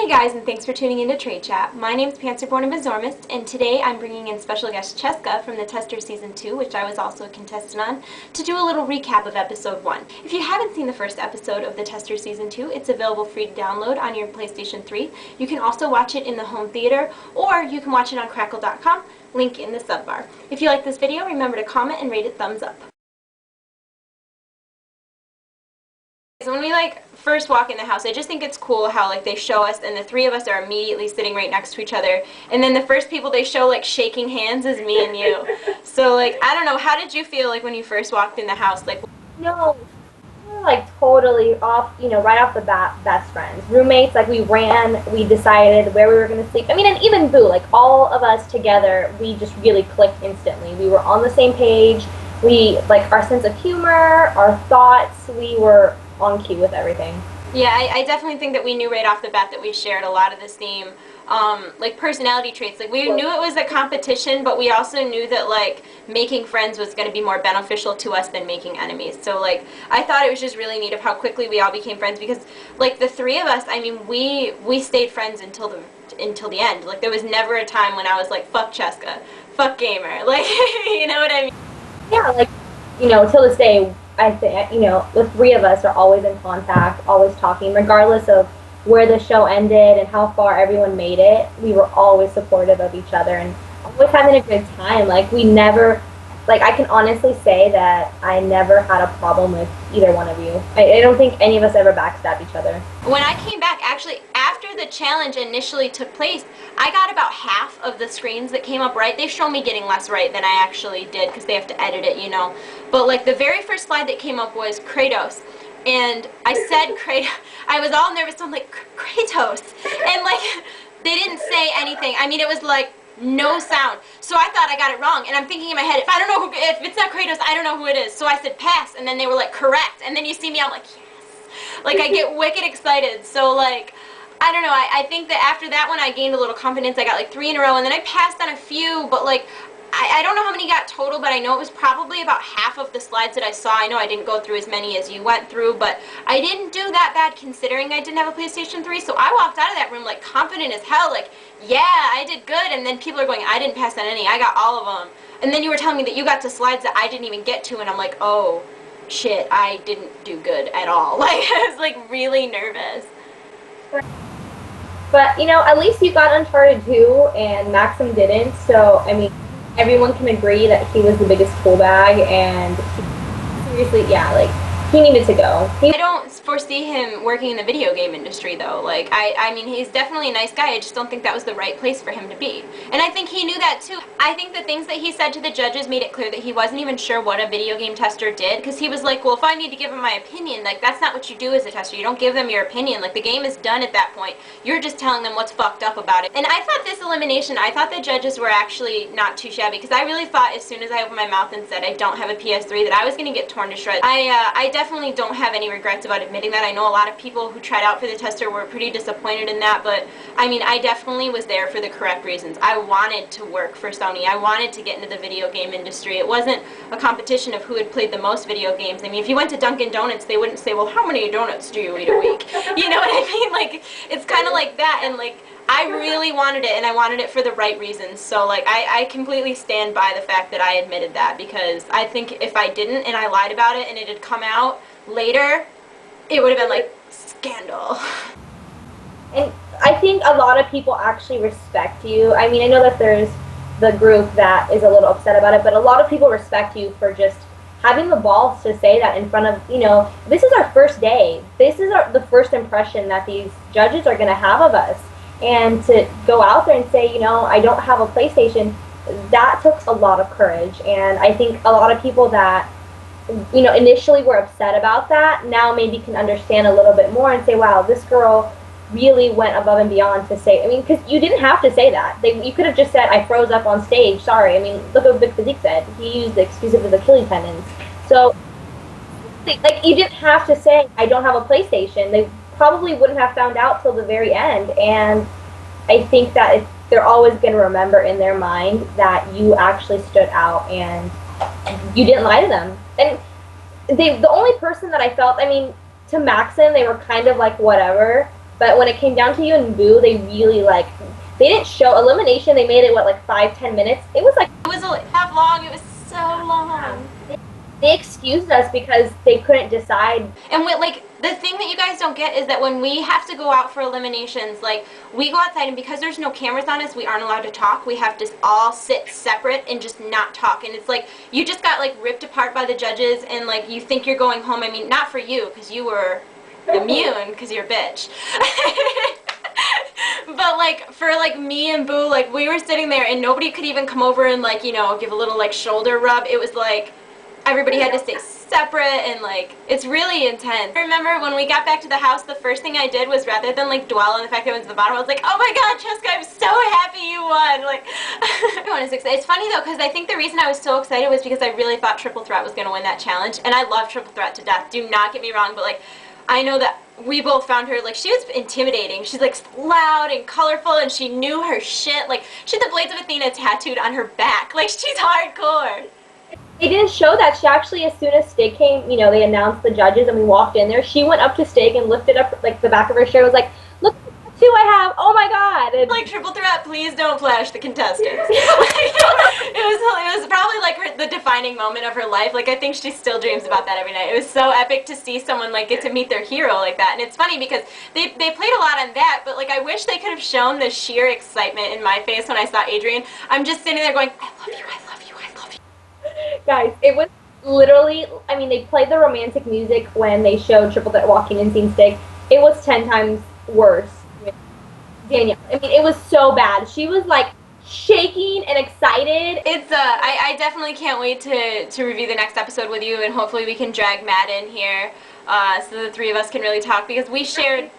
Hey guys, and thanks for tuning into TradeChat. My name is Panzerborn of Azormist, and today I'm bringing in special guest Cheska from the Tester Season 2, which I was also a contestant on, to do a little recap of Episode 1. If you haven't seen the first episode of the Tester Season 2, it's available free to download on your PlayStation 3. You can also watch it in the home theater, or you can watch it on Crackle.com, link in the subbar. If you like this video, remember to comment and rate it thumbs up. When we first walk in the house, I just think it's cool how they show us and the three of us are immediately sitting right next to each other, and then the first people they show shaking hands is me and you. So I don't know, how did you feel when you first walked in the house? No, we were totally off, right off the bat, best friends, roommates. We ran, we decided where we were going to sleep. I mean, and even Boo, all of us together, we just really clicked instantly. We were on the same page. We our sense of humor, our thoughts, we were on cue with everything. Yeah, I definitely think that we knew right off the bat that we shared a lot of the same personality traits. We knew it was a competition, but we also knew that making friends was going to be more beneficial to us than making enemies. So I thought it was just really neat of how quickly we all became friends, because the three of us, I mean, we stayed friends until the end. There was never a time when I was fuck Cheska, fuck Gamer, you know what I mean? Yeah, till this day, I think, the three of us are always in contact, always talking, regardless of where the show ended and how far everyone made it. We were always supportive of each other and always having a good time. We never, I can honestly say that I never had a problem with either one of you. I don't think any of us ever backstabbed each other. When I came back, actually, after the challenge initially took place, I got about half of the screens that came up right. They show me getting less right than I actually did because they have to edit it, But the very first slide that came up was Kratos. And I said Kratos. I was all nervous, so I'm like, Kratos. And they didn't say anything. I mean, it was no sound. So I thought I got it wrong, and I'm thinking in my head, if it's not Kratos, I don't know who it is. So I said pass, and then they were correct. And then you see me, I'm like, yes. I get wicked excited. So I don't know, I think that after that one I gained a little confidence. I got 3 in a row, and then I passed on a few, but I don't know how many got total, but I know it was probably about half of the slides that I saw. I know I didn't go through as many as you went through, but I didn't do that bad considering I didn't have a PlayStation 3, so I walked out of that room confident as hell, yeah, I did good, and then people are going, I didn't pass on any, I got all of them. And then you were telling me that you got to slides that I didn't even get to, and I'm like, oh, shit, I didn't do good at all. I was really nervous. But, at least you got Uncharted 2, and Maxim didn't, so, I mean, everyone can agree that he was the biggest tool bag, and seriously, yeah, he needed to go. I don't foresee him working in the video game industry, though. I mean, he's definitely a nice guy. I just don't think that was the right place for him to be. And I think he knew that, too. I think the things that he said to the judges made it clear that he wasn't even sure what a video game tester did, because he was like, well, if I need to give him my opinion, that's not what you do as a tester. You don't give them your opinion. The game is done at that point. You're just telling them what's fucked up about it. And I thought this elimination, I thought the judges were actually not too shabby, because I really thought as soon as I opened my mouth and said I don't have a PS3 that I was going to get torn to shreds. I definitely don't have any regrets about admitting that. I know a lot of people who tried out for the tester were pretty disappointed in that, but I mean, I definitely was there for the correct reasons. I wanted to work for Sony. I wanted to get into the video game industry. It wasn't a competition of who had played the most video games. I mean, if you went to Dunkin' Donuts, they wouldn't say, well, how many donuts do you eat a week? You know what I mean? It's kind of like that, and I really wanted it, and I wanted it for the right reasons. So I completely stand by the fact that I admitted that, because I think if I didn't and I lied about it and it had come out later, it would have been scandal. And I think a lot of people actually respect you. I mean, I know that there's the group that is a little upset about it, but a lot of people respect you for just having the balls to say that in front of, this is our first day. This is the first impression that these judges are going to have of us. And to go out there and say, I don't have a PlayStation, that took a lot of courage. And I think a lot of people that, initially were upset about that, now maybe can understand a little bit more and say, wow, this girl really went above and beyond to say, I mean, because you didn't have to say that. You could have just said, I froze up on stage, sorry. I mean, look what Big Physique said. He used the excuse of his Achilles tendons. So, you didn't have to say, I don't have a PlayStation. They probably wouldn't have found out till the very end. And I think that they're always going to remember in their mind that you actually stood out and you didn't lie to them. And the only person that I felt, I mean, to Maxim, they were kind of whatever, But when it came down to you and Boo, they really like, they didn't show elimination. They made it what, like 5-10 minutes. It was like, it was half long. It was so long. They excused us because they couldn't decide. And like the thing that you guys don't get is that when we have to go out for eliminations, like we go outside and because there's no cameras on us, we aren't allowed to talk. We have to all sit separate and just not talk. And it's like you just got like ripped apart by the judges and like you think you're going home. I mean, not for you because you were immune because you're a bitch. But like for like me and Boo, like we were sitting there and nobody could even come over and like, you know, give a little like shoulder rub. It was like everybody had to stay separate and like it's really intense. I remember when we got back to the house, the first thing I did was rather than like dwell on the fact that it was the bottom, I was like, oh my god, Cheska, I'm so happy you won. Like everyone is excited. It's funny though because I think the reason I was so excited was because I really thought Triple Threat was going to win that challenge, and I love Triple Threat to death, do not get me wrong, but like I know that we both found her, like, she was intimidating. She's, like, loud and colorful, and she knew her shit. Like, she had the Blades of Athena tattooed on her back. Like, she's hardcore. They didn't show that. She actually, as soon as Stig came, you know, they announced the judges, and we walked in there, she went up to Stig and lifted up, like, the back of her shirt, was like, look at the tattoo I have, oh my god. And like, Triple Threat, please don't flash the contestants. It was probably, like, the defining moment of her life. Like, I think she still dreams about that every night. It was so epic to see someone, like, get to meet their hero like that. And it's funny because they played a lot on that, but, like, I wish they could have shown the sheer excitement in my face when I saw Adrian. I'm just sitting there going, I love you, I love you, I love you. Guys, it was literally, I mean, they played the romantic music when they showed Triple Threat walking in seeing Stig. It was 10 times worse with Danielle. I mean, it was so bad. She was, like, shaking and excited. It's I definitely can't wait to review the next episode with you, and hopefully we can drag Matt in here so the three of us can really talk, because we shared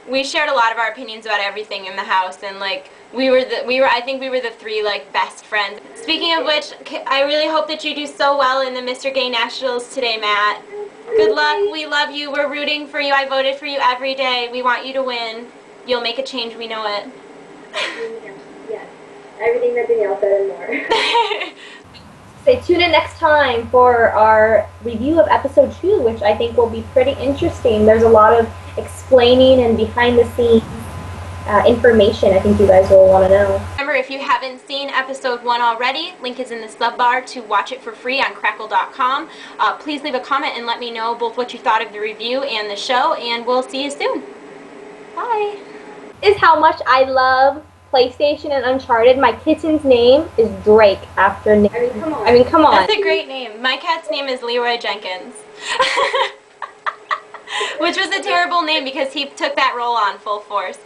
a lot of our opinions about everything in the house, and like I think we were the three like best friends. Speaking of which, I really hope that you do so well in the Mr. Gay Nationals today, Matt. Good luck. We love you. We're rooting for you. I voted for you every day. We want you to win. You'll make a change. We know it. Yes. Everything that Danielle said and more. Stay tuned in next time for our review of episode 2, which I think will be pretty interesting. There's a lot of explaining and behind the scenes information I think you guys will want to know. Remember, if you haven't seen episode 1 already, link is in the sub bar to watch it for free on crackle.com. Please leave a comment and let me know both what you thought of the review and the show, and we'll see you soon. Bye. Is how much I love PlayStation and Uncharted. My kitten's name is Drake after Nick. I mean, come on. That's a great name. My cat's name is Leroy Jenkins. Which was a terrible name because he took that role on full force.